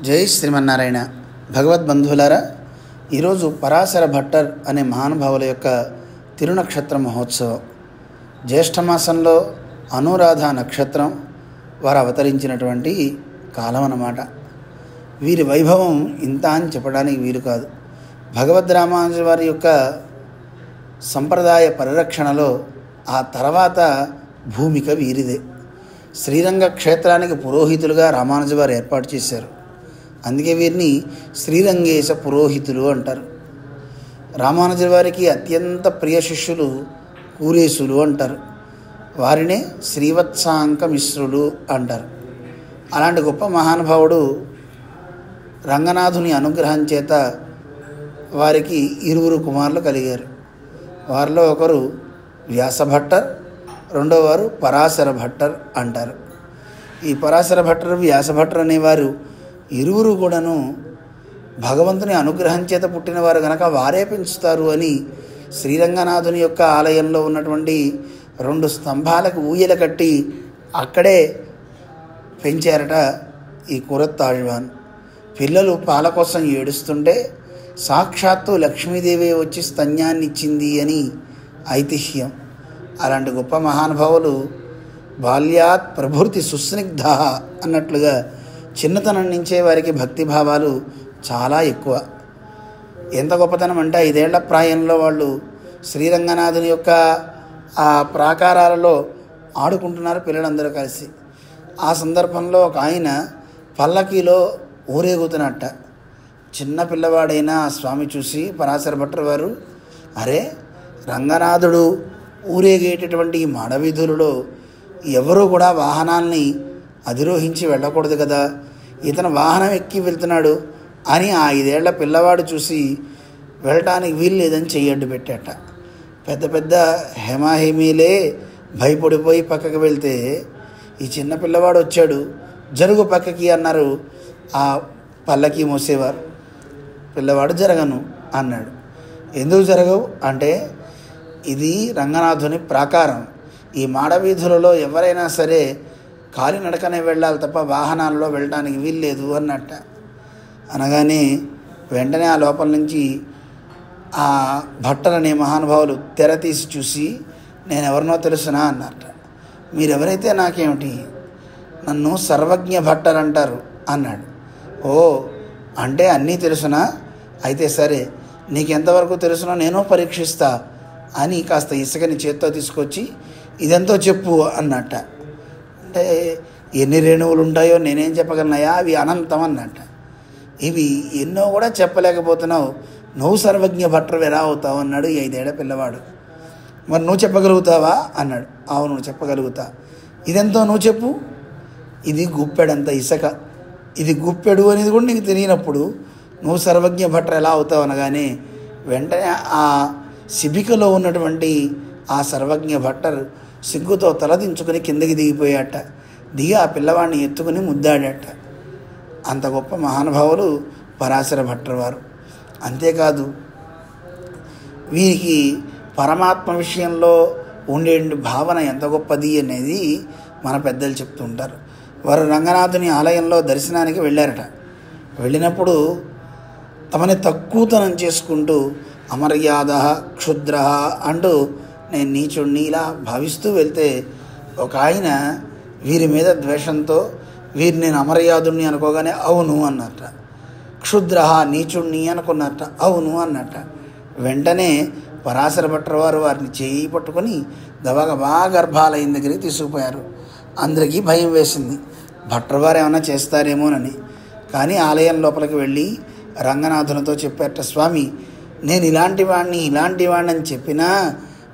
జై శ్రీమన్నారాయణ. భగవద్బంధువులారా, ఈరోజు పరాశర భట్టర్ అనే మహానుభావుల యొక్క తిరునక్షత్ర మహోత్సవం. జ్యేష్ఠమాసంలో అనురాధ నక్షత్రం వారు అవతరించినటువంటి కాలం అన్నమాట. వీరి వైభవం ఇంత అని చెప్పడానికి వీలు కాదు. భగవద్ రామానుజుల వారి యొక్క సంప్రదాయ పరిరక్షణలో ఆ తర్వాత భూమిక వీరిదే. శ్రీరంగ క్షేత్రానికి పురోహితులుగా రామానుజ వారు ఏర్పాటు చేశారు. అందుకే వీరిని శ్రీరంగేశ పురోహితులు అంటారు. రామానుజుల వారికి అత్యంత ప్రియ శిష్యులు కూరేశులు అంటారు. వారినే శ్రీవత్సాంక మిశ్రులు అంటారు. అలాంటి గొప్ప మహానుభావుడు రంగనాథుని అనుగ్రహం చేత వారికి 2 కుమారులు కలిగారు. వారిలో ఒకరు వ్యాసభట్టర్, రెండో వారు పరాశర భట్టర్ అంటారు. ఈ పరాశర భట్టర్, వ్యాసభట్టర్ అనేవారు ఇరువురు కూడాను భగవంతుని అనుగ్రహం చేత పుట్టినవారు గనక వారే పెంచుతారు అని శ్రీరంగనాథుని యొక్క ఆలయంలో ఉన్నటువంటి 2 స్తంభాలకు ఊయల కట్టి అక్కడే పెంచారట ఈ కూరత్తాళ్వాన్. పిల్లలు పాల కోసం ఏడుస్తుంటే సాక్షాత్తు లక్ష్మీదేవి వచ్చి స్తన్యాన్ని ఇచ్చింది అని ఐతిహ్యం. అలాంటి గొప్ప మహానుభావులు బాల్యాత్ ప్రభృతి సుస్నిగ్ధ అన్నట్లుగా చిన్నతనం నుంచే వారికి భక్తిభావాలు చాలా ఎక్కువ. ఎంత గొప్పతనం అంటే 5 ఏళ్ల ప్రాయంలో వాళ్ళు శ్రీరంగనాథుని యొక్క ఆ ప్రాకారాలలో ఆడుకుంటున్నారు పిల్లలందరూ కలిసి. ఆ సందర్భంలో ఒక ఆయన పల్లకీలో ఊరేగుతున్నట్ట. చిన్న పిల్లవాడైన ఆ స్వామి చూసి పరాశర భట్టర్ వారు, అరే, రంగనాథుడు ఊరేగేటటువంటి ఈ మాడవీధులలో ఎవరూ కూడా వాహనాల్ని అధిరోహించి వెళ్ళకూడదు కదా, ఇతను వాహనం ఎక్కి వెళ్తున్నాడు అని ఆ 5 ఏళ్ల పిల్లవాడు చూసి వెళ్ళటానికి వీలు లేదని చెయ్యడ్డు పెట్టాట. పెద్ద పెద్ద హేమాహేమీలే భయపడిపోయి పక్కకి వెళ్తే ఈ చిన్న పిల్లవాడు వచ్చాడు, జరుగు పక్కకి అన్నారు ఆ పల్లకి మోసేవారు. పిల్లవాడు జరగను అన్నాడు. ఎందుకు జరగవు అంటే, ఇది రంగనాథుని ప్రాకారం, ఈ మాడవీధులలో ఎవరైనా సరే కాలినడకనే వెళ్ళాలి తప్ప వాహనాల్లో వెళ్ళడానికి వీల్లేదు అన్నట్ట. అనగానే వెంటనే ఆ లోపల నుంచి ఆ భట్టర్ అనే మహానుభావులు తెర తీసి చూసి, నేను ఎవరినో తెలుసునా అన్నట్ట. మీరెవరైతే నాకేమిటి, నన్ను సర్వజ్ఞ భట్టర్ అంటారు అన్నాడు. ఓ, అంటే అన్నీ తెలుసునా, అయితే సరే నీకెంతవరకు తెలుసునో నేను పరీక్షిస్తా అని కాస్త ఇసుకని చేత్తో తీసుకొచ్చి ఇదెంతో చెప్పు అన్నట్ట. అంటే ఎన్ని రేణువులు ఉంటాయో నేనేం చెప్పగలనయా, అవి అనంతం అన్నట్ట. ఇవి ఎన్నో కూడా చెప్పలేకపోతున్నావు, నువ్వు సర్వజ్ఞ భట్టర్ ఎలా అవుతావు అన్నాడు 5 ఏళ్ల పిల్లవాడు. మరి నువ్వు చెప్పగలుగుతావా అన్నాడు. అవును చెప్పగలుగుతా. ఇదెంతో నువ్వు చెప్పు. ఇది గుప్పెడంత ఇసుక, ఇది గుప్పెడు అనేది కూడా నీకు తెలియనప్పుడు నువ్వు సర్వజ్ఞ భట్టర్ ఎలా అవుతావు అనగానే వెంటనే ఆ శిబికలో ఉన్నటువంటి ఆ సర్వజ్ఞ భట్టర్ సిగ్గుతో తలదించుకుని కిందకి దిగిపోయాట. దిగి ఆ పిల్లవాడిని ఎత్తుకుని ముద్దాడట. అంత గొప్ప మహానుభావులు పరాశర భట్టర్ వారు. అంతేకాదు, వీరికి పరమాత్మ విషయంలో ఉండే భావన ఎంత గొప్పది అనేది మన పెద్దలు చెప్తుంటారు. వారు రంగనాథుని ఆలయంలో దర్శనానికి వెళ్ళారట. వెళ్ళినప్పుడు తమని తక్కువతనం చేసుకుంటూ అమర్యాద క్షుద్ర అంటూ నేను నీచుణ్ణి ఇలా భావిస్తూ వెళ్తే ఒక ఆయన వీరి మీద ద్వేషంతో వీరు నేను అమర్యాదుణ్ణి అనుకోగానే అవును అన్నట్ట. క్షుద్ర నీచుణ్ణి అనుకున్నట్ట, అవును అన్నట్ట. వెంటనే పరాశర భట్టర్ వారు వారిని చేయి పట్టుకొని గబగబా గర్భాలయం దగ్గరికి తీసుకుపోయారు. అందరికీ భయం వేసింది, భట్టర్ వారు ఏమైనా చేస్తారేమోనని. కానీ ఆలయం లోపలికి వెళ్ళి రంగనాథునితో చెప్పారట, స్వామి, నేను ఇలాంటి వాడిని అని చెప్పినా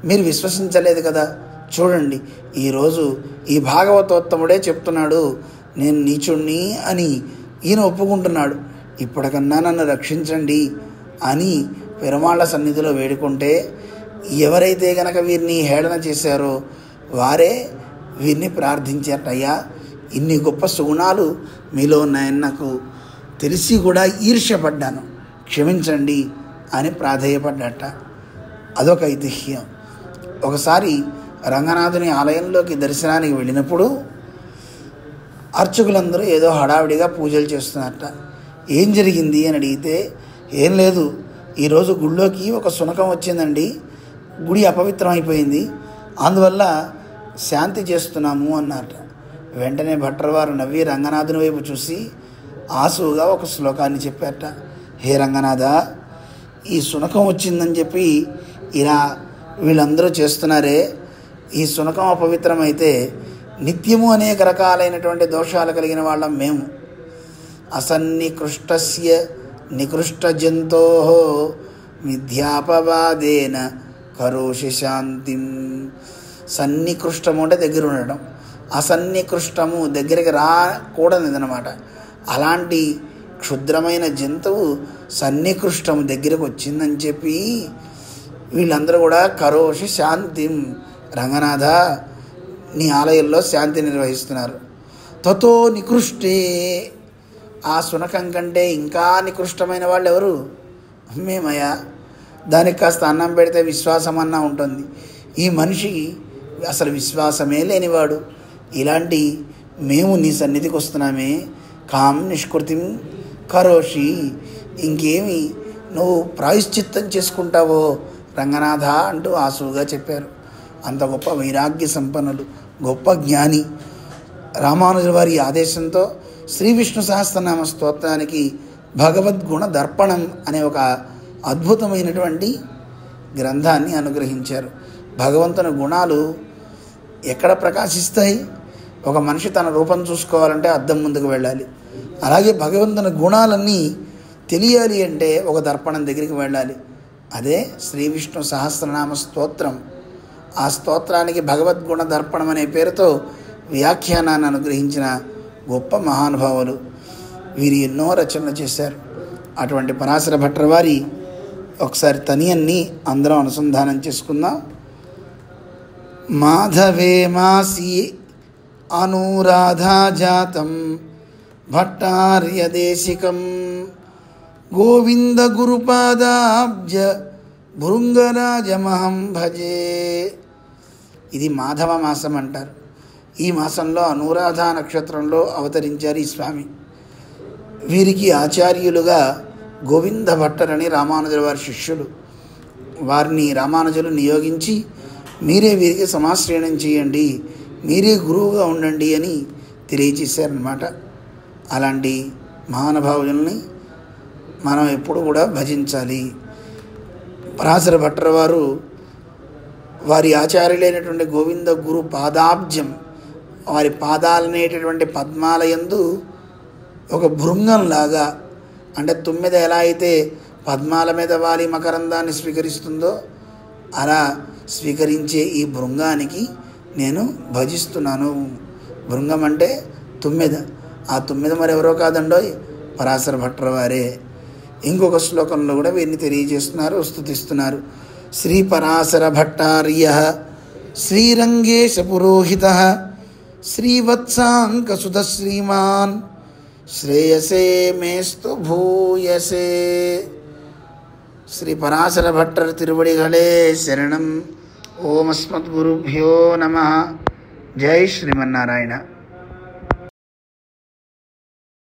మీరు విశ్వసించలేదు కదా. చూడండి, ఈరోజు ఈ భాగవతోత్తముడే చెప్తున్నాడు నేను నీచుణ్ణి అని, ఈయన ఒప్పుకుంటున్నాడు. ఇప్పటికన్నా నన్ను రక్షించండి అని పెరుమాళ్ళ సన్నిధిలో వేడుకుంటే ఎవరైతే గనక వీరిని హేళన చేశారో వారే వీరిని ప్రార్థించారట. అయ్యా, ఇన్ని గొప్ప సుగుణాలు మీలో ఉన్నాయని నాకు తెలిసి కూడా ఈర్ష్యపడ్డాను, క్షమించండి అని ప్రాధేయపడ్డట. అదొక ఐతిహ్యం. ఒకసారి రంగనాథుని ఆలయంలోకి దర్శనానికి వెళ్ళినప్పుడు అర్చకులందరూ ఏదో హడావిడిగా పూజలు చేస్తున్నారట. ఏం జరిగింది అని అడిగితే, ఏం లేదు, ఈరోజు గుళ్ళోకి ఒక శునకం వచ్చిందండి, గుడి అపవిత్రం అయిపోయింది, అందువల్ల శాంతి చేస్తున్నాము అన్నారట. వెంటనే భట్టర్ వారు నవ్వి రంగనాథుని వైపు చూసి ఆసువుగా ఒక శ్లోకాన్ని చెప్పారట. హే రంగనాథ, ఈ శునకం వచ్చిందని చెప్పి ఇలా వీళ్ళందరూ చేస్తున్నారే, ఈ శునకం అపవిత్రమైతే నిత్యము అనేక రకాలైనటువంటి దోషాలు కలిగిన వాళ్ళం మేము. అసన్నికృష్టస్య నికృష్ట జంతో మిథ్యాపవాదేన కరోషి శాంతిం. సన్నికృష్టము అంటే దగ్గర ఉండడం, అసన్నికృష్టము దగ్గరికి రాకూడదన్నమాట. అలాంటి క్షుద్రమైన జంతువు సన్నికృష్టము దగ్గరకు వచ్చిందని చెప్పి వీళ్ళందరూ కూడా కరోషి శాంతిం, రంగనాథ నీ ఆలయంలో శాంతి నిర్వహిస్తున్నారు. తతో నికృష్టే, ఆ శునకం కంటే ఇంకా నికృష్టమైన వాళ్ళు ఎవరు? మేమయ్యా. దానికి కాస్త అన్నం పెడితే విశ్వాసం అన్నా ఉంటుంది. ఈ మనిషికి అసలు విశ్వాసమే లేనివాడు. ఇలాంటి మేము నీ సన్నిధికి వస్తున్నామే, కాం నిష్కృతిం కరోషి, ఇంకేమి నువ్వు ప్రాయశ్చిత్తం చేసుకుంటావో రంగనాథ అంటూ ఆసువుగా చెప్పారు. అంత గొప్ప వైరాగ్య సంపన్నులు, గొప్ప జ్ఞాని. రామానుజుల వారి ఆదేశంతో శ్రీ విష్ణు సహస్రనామ స్తోత్రానికి భగవద్గుణ దర్పణం అనే ఒక అద్భుతమైనటువంటి గ్రంథాన్ని అనుగ్రహించారు. భగవంతుని గుణాలు ఎక్కడ ప్రకాశిస్తాయి? ఒక మనిషి తన రూపం చూసుకోవాలంటే అద్దం ముందుకు వెళ్ళాలి. అలాగే భగవంతుని గుణాలన్నీ తెలియాలి అంటే ఒక దర్పణం దగ్గరికి వెళ్ళాలి. అదే శ్రీ విష్ణు సహస్రనామ స్తోత్రం. ఆ స్తోత్రానికి భగవద్గుణ దర్పణం అనే పేరుతో వ్యాఖ్యానాన్ని అనుగ్రహించిన గొప్ప మహానుభావులు. వీరు ఎన్నో రచనలు చేశారు. అటువంటి పరాశర భట్టర్ వారి ఒకసారి తనియన్ని అందరం అనుసంధానం చేసుకుందాం. మాధవే మాసి అనురాధాజాతం భట్టార్యదేశికం గోవింద గురుపాదాబ్జ భృంగరాజమహం భజే. ఇది మాధవ మాసం అంటారు. ఈ మాసంలో అనురాధ నక్షత్రంలో అవతరించారు ఈ స్వామి. వీరికి ఆచార్యులుగా గోవింద భట్టరని రామానుజుల వారి శిష్యులు. వారిని రామానుజులు నియోగించి మీరే వీరికి సమాశ్రయణం చేయండి, మీరే గురువుగా ఉండండి అని తెలియచేశారన్నమాట. అలాంటి మహానుభావుల్ని మనం ఎప్పుడు కూడా భజించాలి. పరాశర భట్టర్ వారు వారి ఆచార్యులైనటువంటి గోవింద గురు పాదాబ్జం, వారి పాదాలనేటటువంటి పద్మాలయందు ఒక భృంగంలాగా, అంటే తుమ్మెద ఎలా అయితే పద్మాల మీద వాలి మకరందాన్ని స్వీకరిస్తుందో అలా స్వీకరించే ఈ భృంగానికి నేను భజిస్తున్నాను. భృంగం అంటే తుమ్మెద. ఆ తుమ్మెద మరెవరో కాదండోయ్, పరాశర భట్టర్ వారే. ఇంకొక శ్లోకంలో కూడా వీరిని తెలియజేస్తున్నారు, స్తుతిస్తున్నారు. శ్రీ పరాశర భట్టార్య శ్రీరంగేశ పురోహిత శ్రీవత్సాంకసుత శ్రీమాన్ శ్రేయసే మేస్తు భూయసే. శ్రీ పరాశర భట్టర్ తిరువడిగళే శరణం. ఓం అస్మద్గురుభ్యో నమః. జై శ్రీమన్నారాయణ.